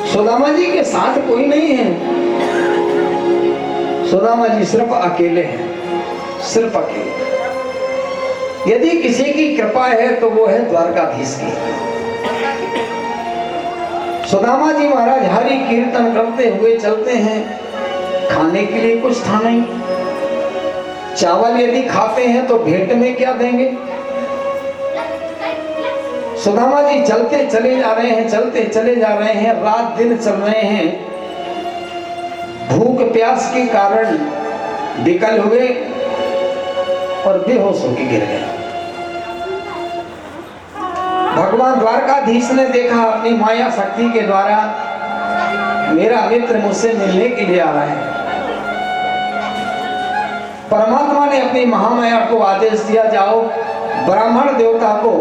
सुदामा जी के साथ कोई नहीं है। सुदामा जी सिर्फ अकेले हैं, सिर्फ अकेले। यदि किसी की कृपा है तो वो है द्वारकाधीश की। सुदामा जी महाराज हरि कीर्तन करते हुए चलते हैं। खाने के लिए कुछ था नहीं। चावल यदि खाते हैं तो भेंट में क्या देंगे। सुदामा जी चलते चले जा रहे हैं, चलते चले जा रहे हैं, रात दिन चल रहे हैं। भूख प्यास के कारण विकल हुए और बेहोश होकर गिर गए। भगवान द्वारकाधीश ने देखा अपनी माया शक्ति के द्वारा मेरा मित्र मुझसे मिलने के लिए आ रहा है। परमात्मा ने अपनी महामाया को आदेश दिया, जाओ ब्राह्मण देवता को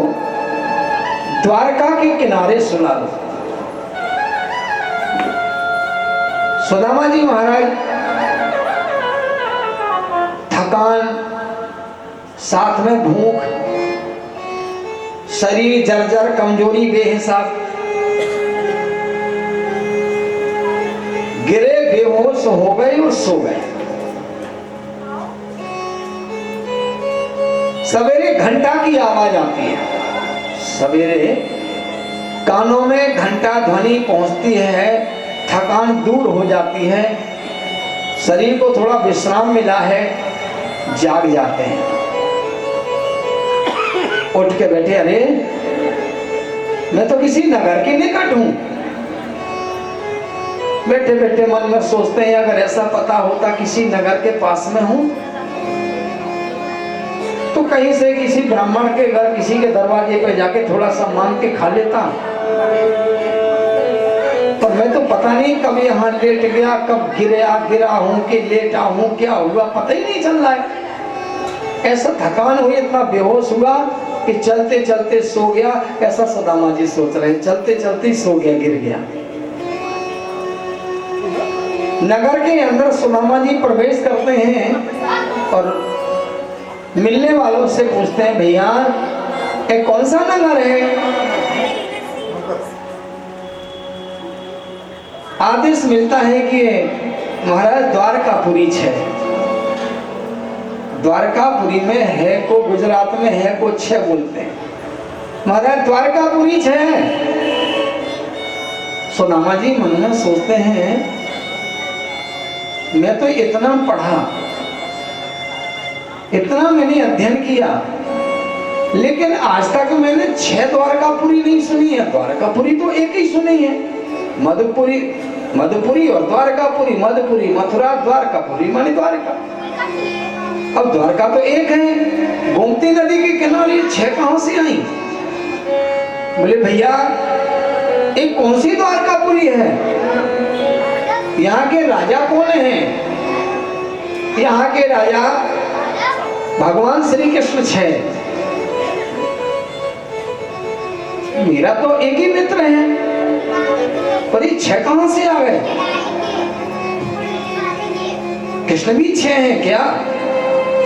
द्वारका के किनारे सुला दो। सुदामा जी महाराज थकान, साथ में भूख, शरीर जर्जर, कमजोरी बेहिसाब, गिरे, बेहोश हो गए और सो गए। सवेरे घंटा की आवाज आती है। सवेरे कानों में घंटा ध्वनि पहुंचती है, थकान दूर हो जाती है, शरीर को थोड़ा विश्राम मिला है, जाग जाते हैं। उठ के बैठे, अरे मैं तो किसी नगर के निकट हूं। बैठे बैठे मन में सोचते हैं, अगर ऐसा पता होता किसी नगर के पास में हूं तो कहीं से किसी ब्राह्मण के घर, किसी के दरवाजे पे जाके थोड़ा सा मांग के खा लेता। पर मैं तो पता नहीं कब यहाँ लेट गया, कब गिरा हूं कि लेटा हूं, क्या हुआ पता ही नहीं चल रहा है। ऐसा थकान हुई, इतना बेहोश हुआ कि चलते चलते सो गया। ऐसा सुदामा जी सोच रहे हैं, चलते चलते सो गया, गिर गया। नगर के अंदर सुदामा जी प्रवेश करते हैं और मिलने वालों से पूछते हैं, भैया ये कौन सा नगर है। आदेश मिलता है कि महाराज द्वारकापुरी है। द्वारकापुरी में है को गुजरात में है को छे बोलते हैं। महाराज द्वारकापुरी है। सुदामा जी मन में सोचते हैं, मैं तो इतना पढ़ा, इतना मैंने अध्ययन किया, लेकिन आज तक मैंने 6 द्वारकापुरी नहीं सुनी है। द्वारकापुरी तो एक ही सुनी है, मधुपुरी, मधुपुरी और द्वारकापुरी। मधुपुरी मथुरा, द्वारकापुरी माने द्वारका। अब द्वारका तो एक है, गोमती नदी के किनारे 6 कहां से आई। बोले भैया ये कौन सी द्वारकापुरी है, यहाँ के राजा कौन है। यहाँ के राजा भगवान श्री कृष्ण है। मेरा तो एक ही मित्र है, पर ये 6 कहां से आ गए। कृष्ण भी 6 हैं क्या,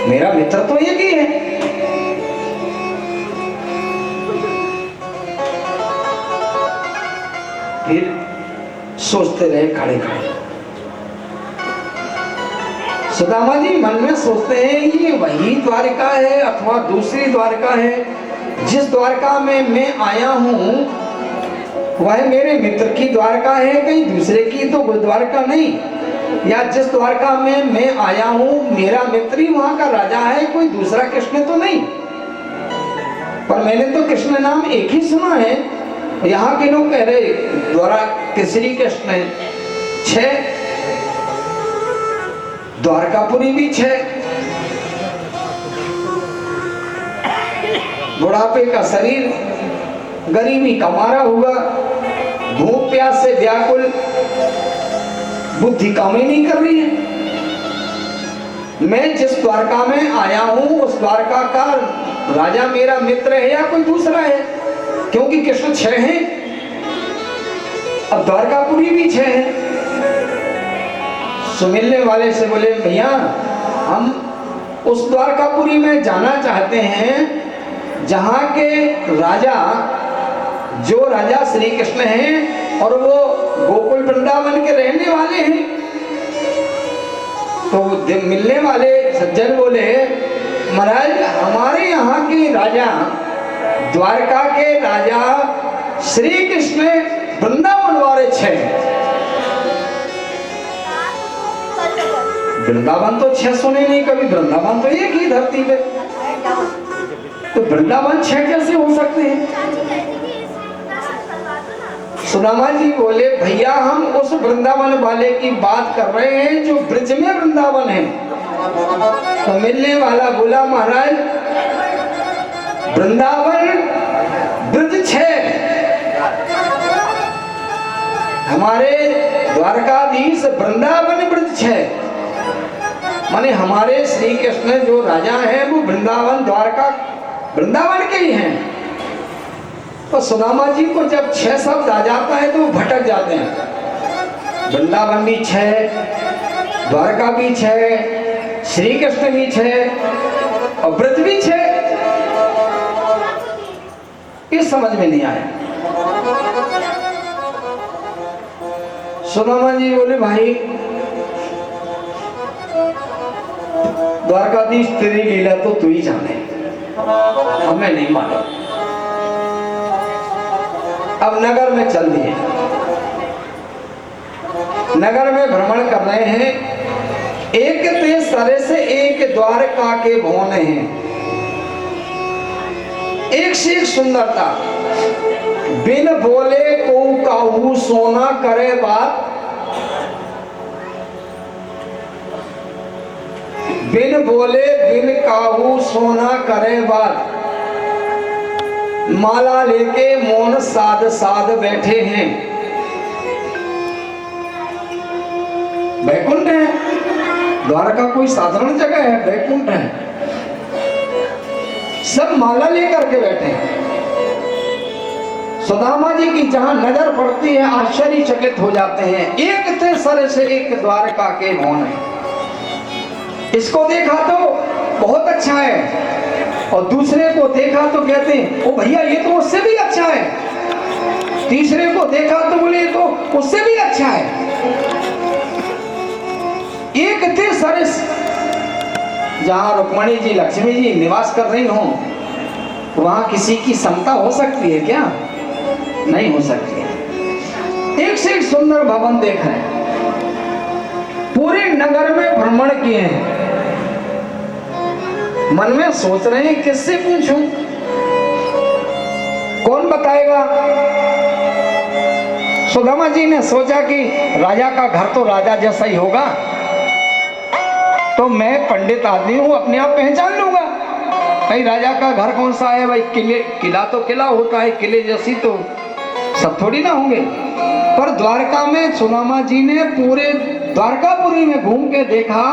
मेरा मित्र तो एक ही है। फिर सोचते रहे खड़े खड़े। सुदामा जी मन में सोचते हैं, ये वही द्वारका है अथवा दूसरी द्वारका है। जिस द्वारका में मैं आया हूं वह मेरे मित्र की द्वारका है, कहीं दूसरे की तो द्वारका नहीं। या जिस द्वारका में मैं आया हूं मेरा मित्र ही वहां का राजा है, कोई दूसरा कृष्ण तो नहीं। पर मैंने तो कृष्ण नाम एक ही सुना है। यहाँ के लोग कह रहे द्वारा श्री कृष्ण है। 6 द्वारकापुरी भी 6। बुढ़ापे का शरीर, गरीबी का मारा हुआ, भूख प्यास से व्याकुल, बुद्धि काम ही नहीं कर रही है। मैं जिस द्वारका में आया हूं उस द्वारका का राजा मेरा मित्र है या कोई दूसरा है, क्योंकि कृष्ण 6 हैं, अब द्वारकापुरी भी 6 है। मिलने वाले से बोले, भैया हम उस द्वारकापुरी में जाना चाहते हैं जहां के राजा, जो राजा श्री कृष्ण हैं और वो गोकुल वृंदावन के रहने वाले हैं। तो मिलने वाले सज्जन बोले, महाराज हमारे यहाँ के राजा, द्वारका के राजा श्री कृष्ण वृंदावन वाले 6। वृंदावन तो 6 सुने नहीं कभी, वृंदावन तो एक ही धरती पे, तो वृंदावन 6 कैसे हो सकते हैं? सुदामा जी बोले, भैया हम उस वृंदावन वाले की बात कर रहे हैं जो ब्रज में वृंदावन है। तो मिलने वाला बोला, महाराज वृंदावन ब्रज 6, हमारे द्वारकाधीश वृंदावन ब्रज 6, माने हमारे श्री कृष्ण जो राजा है वो वृंदावन द्वारका वृंदावन के ही हैं। तो सुदामा जी को जब 6 शब्द आ जाता है तो वो भटक जाते हैं। वृंदावन भी 6, द्वारका भी 6, श्री कृष्ण भी 6 और ब्रज भी 6, ये समझ में नहीं आया। सुदामा जी बोले, भाई द्वारकाधीश तेरी लीला तो तू ही जाने, हमें नहीं मालूम। अब नगर में चल दिए, नगर में भ्रमण कर रहे हैं। एक ते सरे से एक द्वारका के भवन हैं, एक से एक सुंदरता। बिन बोले को काहू सोना करे बात, बिन बोले बिन काहू सोना करे बात। माला लेके मौन साध साध बैठे हैं। बैकुंठ है, द्वारका कोई साधारण जगह है, बैकुंठ है। सब माला लेकर के बैठे हैं। सुदामा जी की जहां नजर पड़ती है आश्चर्यचकित हो जाते हैं। एक ते सर से एक द्वारका के भवन है। इसको देखा तो बहुत अच्छा है और दूसरे को देखा तो कहते हैं, ओ भैया ये तो उससे भी अच्छा है। तीसरे को देखा तो बोले तो उससे भी अच्छा है। एक थे सरस, जहां रुक्मणी जी लक्ष्मी जी निवास कर रही हो, वहां किसी की समता हो सकती है क्या? नहीं हो सकती। एक से एक सुंदर भवन देख रहे हैं, पूरे नगर में भ्रमण किए हैं। मन में सोच रहे हैं किससे पूछूं, कौन बताएगा। सुदामा जी ने सोचा कि राजा का घर तो राजा जैसा ही होगा, तो मैं पंडित आदमी हूं, अपने आप पहचान लूंगा भाई राजा का घर कौन सा है। भाई किला तो किला होता है, किले जैसी तो सब थोड़ी ना होंगे। पर द्वारका में सुदामा जी ने पूरे द्वारकापुरी में घूम के देखा,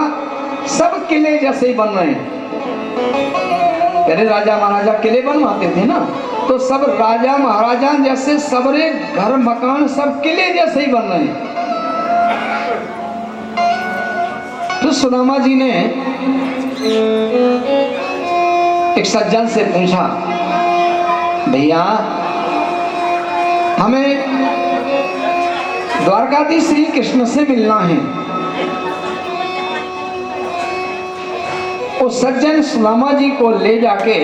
सब किले जैसे ही बन रहे हैं। पहले राजा महाराजा किले बनवाते थे ना, तो सब राजा महाराजा जैसे सबरे घर मकान सब किले जैसे ही बन रहे हैं। तो सुदामा जी ने एक सज्जन से पूछा, भैया हमें द्वारकाधीश श्री कृष्ण से मिलना है। उस सज्जन सुदामा जी को ले जाके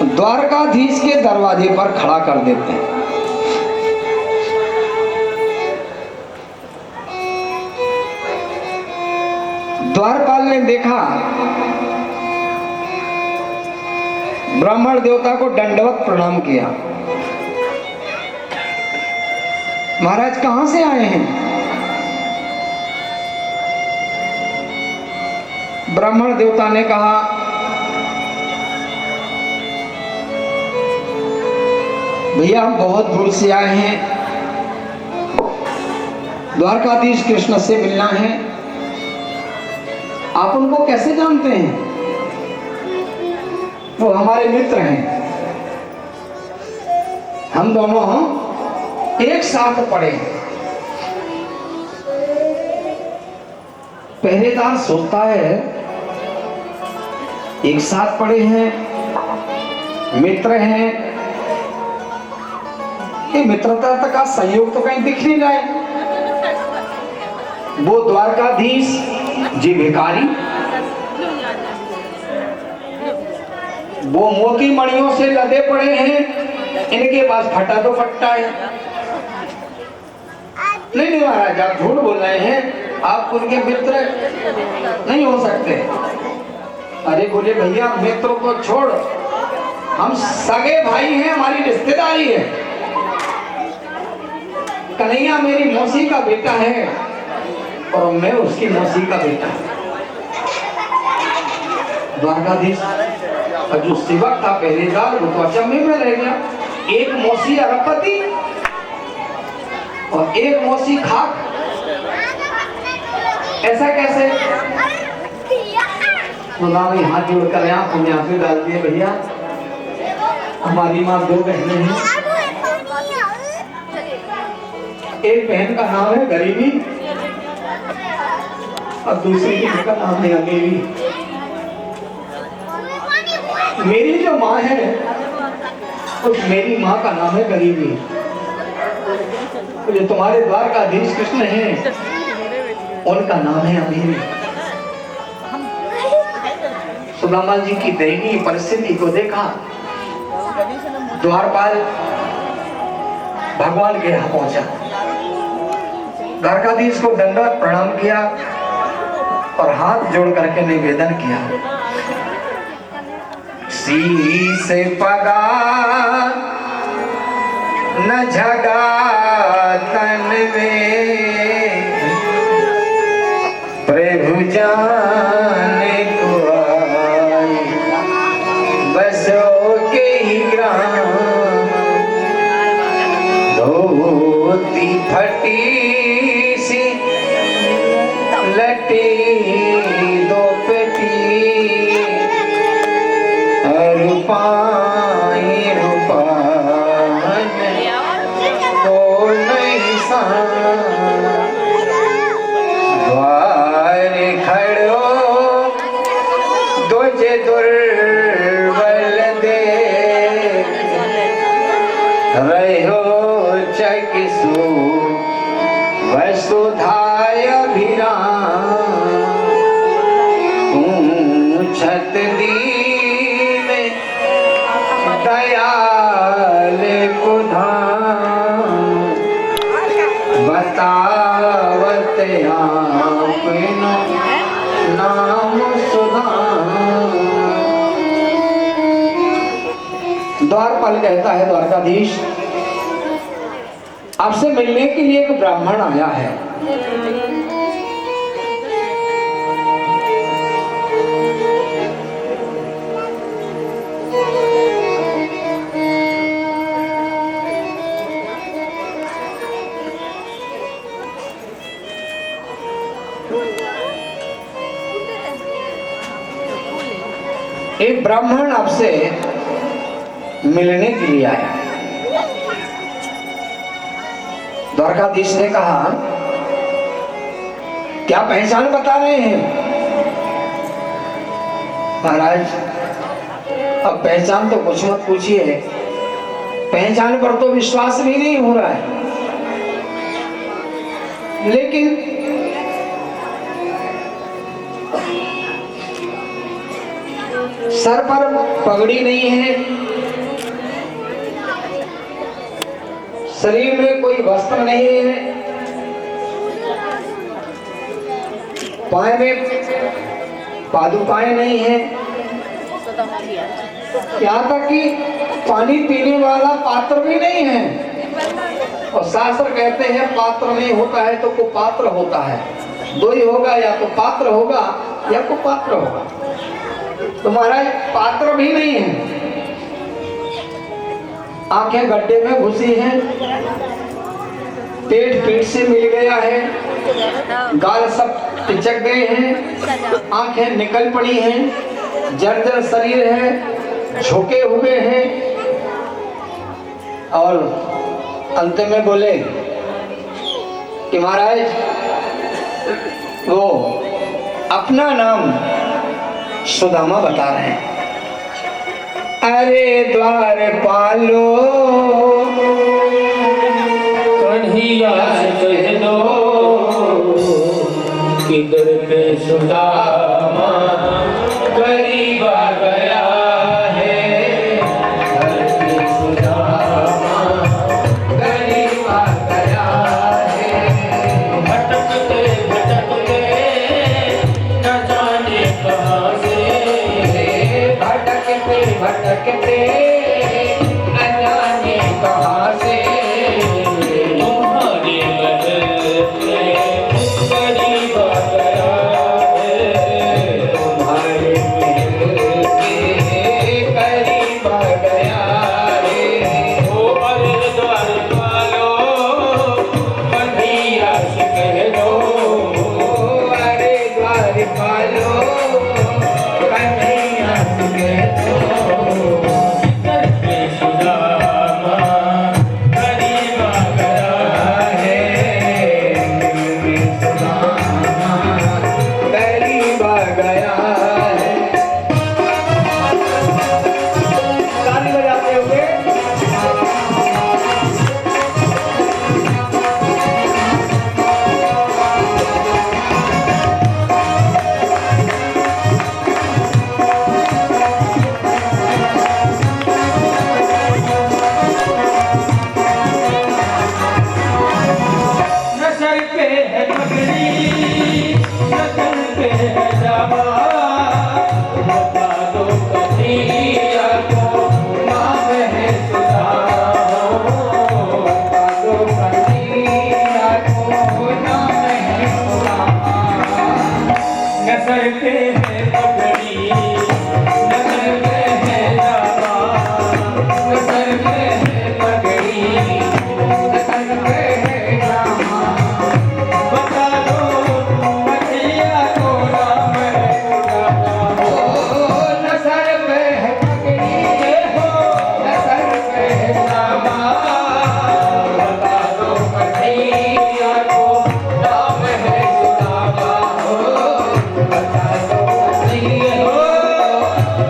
द्वारकाधीश के दरवाजे पर खड़ा कर देते हैं। द्वारपाल ने देखा, ब्राह्मण देवता को दंडवत प्रणाम किया। महाराज कहां से आए हैं? ब्राह्मण देवता ने कहा, भैया हम बहुत दूर से आए हैं, द्वारकाधीश कृष्ण से मिलना है। आप उनको कैसे जानते हैं? वो हमारे मित्र हैं, हम दोनों एक साथ पढ़े। पहरेदार सोचता है एक साथ पढ़े हैं, मित्र हैं, ये मित्रता का संयोग तो कहीं दिख नहीं रहा है। वो द्वारकाधीश जी भिखारी, वो मोती मणियों से लदे पड़े हैं, इनके पास फटा तो फट्टा है। नहीं महाराज, आप झूठ बोल रहे हैं, आप उनके मित्र नहीं हो सकते। अरे बोले भैया मित्र को छोड़, हम सगे भाई हैं, हमारी रिश्तेदारी है। कन्हैया मेरी मौसी का बेटा है और मैं उसकी मौसी का बेटा। द्वारकाधीश जो सेवक था पहरेदार, वो तो अचंभे में रह गया। एक मौसी अरबपति और एक मौसी खाक, ऐसा कैसे? भाई हाथ जोड़कर यहाँ पुण्य आंसू डाल दिए, भैया हमारी माँ दो बहनें हैं, एक बहन का नाम है गरीबी और दूसरी का नाम है अमीरी। मेरी जो माँ है उस मेरी माँ का नाम है गरीबी, जो तुम्हारे द्वारकाधीश कृष्ण हैं उनका नाम है अमीरी। सुदामा जी की दयनीय परिस्थिति को देखा, द्वारपाल भगवान के यहाँ पहुंचा, द्वारकाधीश को दंडवत प्रणाम किया और हाथ जोड़ करके निवेदन किया, शीस पगा न झगा तन में, प्रभु जाने को आई बसो के ही ग्राम, धोती फटी सी लटी दो पेटी, रूपाई रूपान को नहीं सा, द्वार खड़ो दोजे दुर्बल दे, रहो चकिसु वसुधाय अभिराम, पूछत दीन दयाल कुधाम, बतावत आपनो नाम सुधाम। द्वारपाल कहता है, द्वारकाधीश आपसे मिलने के लिए एक ब्राह्मण आया है। एक ब्राह्मण आपसे मिलने के लिए आया। द्वारकाधीश ने कहा, क्या पहचान बता रहे हैं? महाराज अब पहचान तो कुछ मत पूछिए, पहचान पर तो विश्वास भी नहीं हो रहा है, लेकिन सर पर पगड़ी नहीं है, शरीर में कोई वस्त्र नहीं है, पाए में पादुकाएं नहीं है, यहाँ तक कि पानी पीने वाला पात्र भी नहीं है। और शास्त्र कहते हैं पात्र नहीं होता है तो कुपात्र होता है, दो ही होगा, या तो पात्र होगा या कुपात्र होगा। तो महाराज पात्र भी नहीं है, आंखें गड्ढे में घुसी हैं, पेट पीठ से मिल गया है, गाल सब पिचक गए हैं, आंखें निकल पड़ी हैं, जर्जर शरीर है, झुके हुए हैं, और अंत में बोले कि महाराज वो अपना नाम सुदामा बता रहे हैं। अरे द्वारपालो कह दो किधर पे सुदामा गरीब आ गया है, घर पे सुदामा गरीब आ गया है। भटकते भटकते न जाने कहाँ से, भटकते भटकते न जाने कहाँ से, तुम्हारे महल में गरीब आ गया है, तुम्हारे महल के गरीब आ गया है। ओ अरे द्वार वालो कन्हैया से कह दो, अरे द्वार वालो कन्हैया से कह दो, घर पे सुदामा गरीब आ गया है, सुदामा गरीब आ गया है। ताली बजाते हुए न सर पे है पगड़ी न तन पे है जामा, बता दो कन्हैया को नाम है सुदामा, बता दो कन्हैया को नाम है सुदामा। न सर पे है पगड़ी न तन पे है जामा, न सर पे है पगड़ी न तन पे है जामा, बता दो कन्हैया को नाम है सुदामा। न सर पे है पगड़ी न सर पे है जामा, बता दो कन्हैया को नाम है सुदामा, बता दो कन्हैया को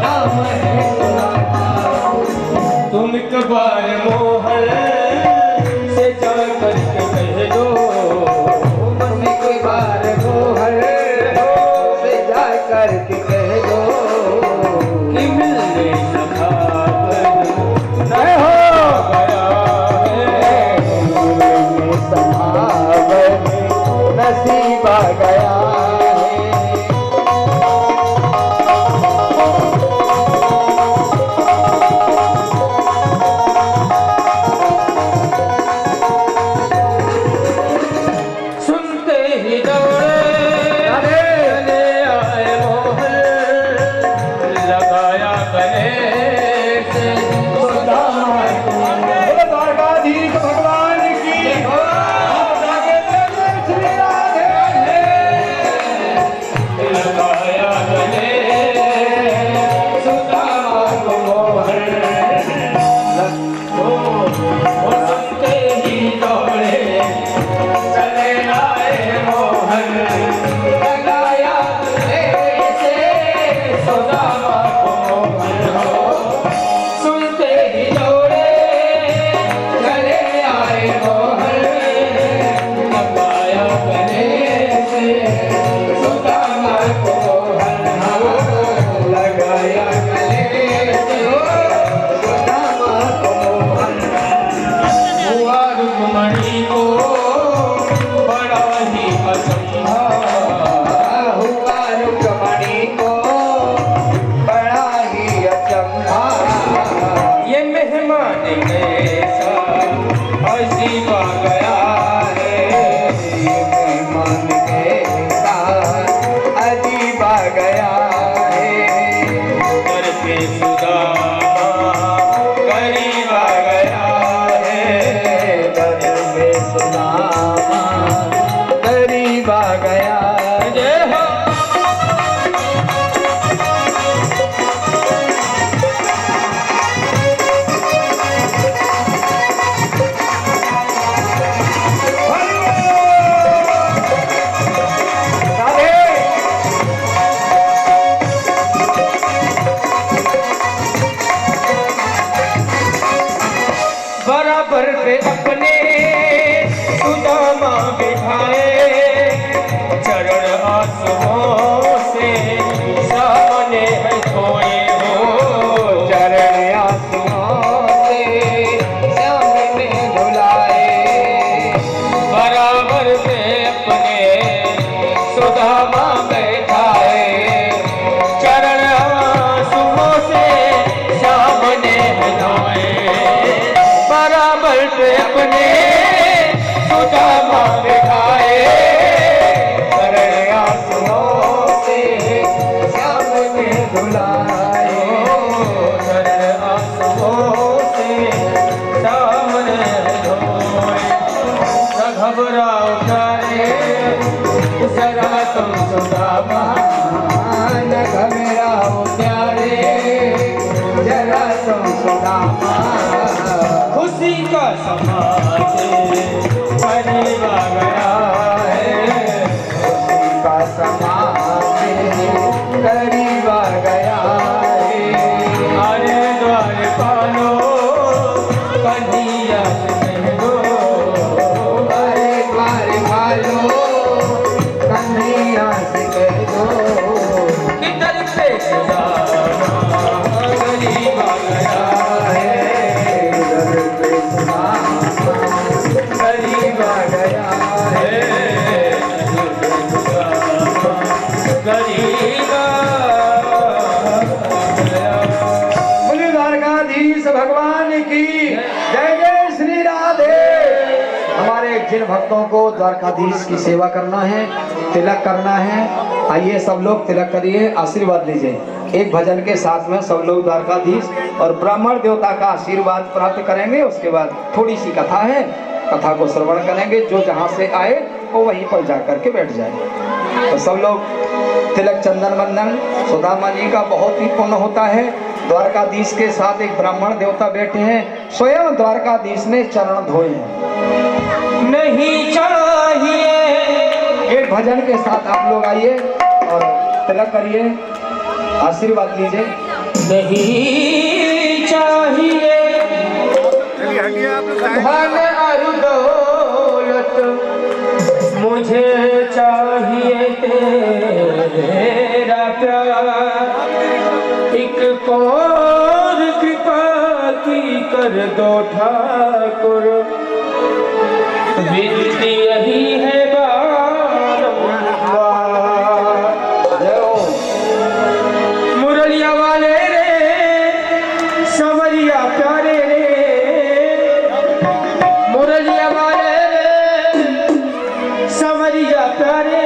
नाम है सुदामा। तुम एक बार मोहन से जा करके कह दो, तुम कोई बार मोहर से जा करके कह दो कि मिलने सखावत जय हो गया है, समावन नसीब आ गया है। ने सुदामा बिठाए चरण आंसुओं से श्याम ने धुलाए चरण आंसुओं से श्याम ने धोए न घबराओ प्यारे जरा तुम सुदामा न घबराओ प्यारे जरा तुम सुदामा खुशी का समाज परिवार गया है खुशी का समाज करीब आ गया है अरे द्वार पालो कन्हैया कह दो अरे द्वार पालो कन्हैया से कह दो किधर पे सुदामा गरीब आ गया है गरीब आ गया है गरीब आ गया। बोले द्वारकाधीश भगवान की जय जय श्री राधे। हमारे जिन भक्तों को द्वारकाधीश की सेवा करना है, तिलक करना है, आइए सब लोग तिलक करिए, आशीर्वाद लीजिए। एक भजन के साथ में सब लोग द्वारकाधीश और ब्राह्मण देवता का आशीर्वाद प्राप्त करेंगे। उसके बाद थोड़ी सी कथा है, कथा को श्रवण करेंगे। जो जहाँ से आए वो वहीं पर जा करके बैठ जाए। तो सब लोग तिलक चंदन वंदन सुदामा जी का बहुत ही पुण्य होता है। द्वारकाधीश के साथ एक ब्राह्मण देवता बैठे हैं, स्वयं द्वारकाधीश ने चरण धोए हैं। नहीं चाहिए एक भजन के साथ आप लोग आइए और तिलक करिए, आशीर्वाद लीजिए। नहीं चाहिए धन और दौलत, मुझे चाहिए तेरा प्यार। एक और कृपा की कर दो ठाकुर, विनती यही है मुरलिया वाले रे संवरिया प्यारे रे, मुरलिया वाले रे संवरिया प्यारे